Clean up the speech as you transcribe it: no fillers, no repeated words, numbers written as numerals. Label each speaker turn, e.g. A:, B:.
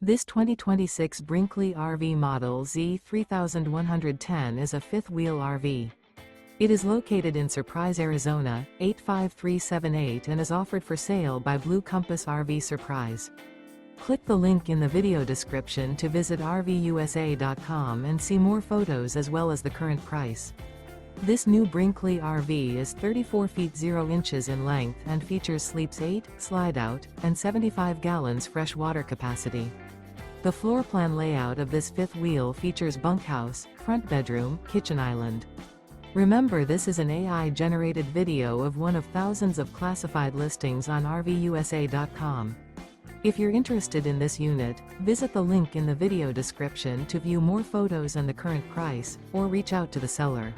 A: This 2026 Brinkley RV Model Z 3110 is a fifth-wheel RV. It is located in Surprise, Arizona, 85378 and is offered for sale by Blue Compass RV Surprise. Click the link in the video description to visit RVUSA.com and see more photos as well as the current price. This new Brinkley RV is 34 feet 0 inches in length and features sleeps 8, slide-out, and 75 gallons fresh water capacity. The floor plan layout of this fifth wheel features bunkhouse, front bedroom, kitchen island. Remember, this is an AI-generated video of one of thousands of classified listings on RVUSA.com. If you're interested in this unit, visit the link in the video description to view more photos and the current price, or reach out to the seller.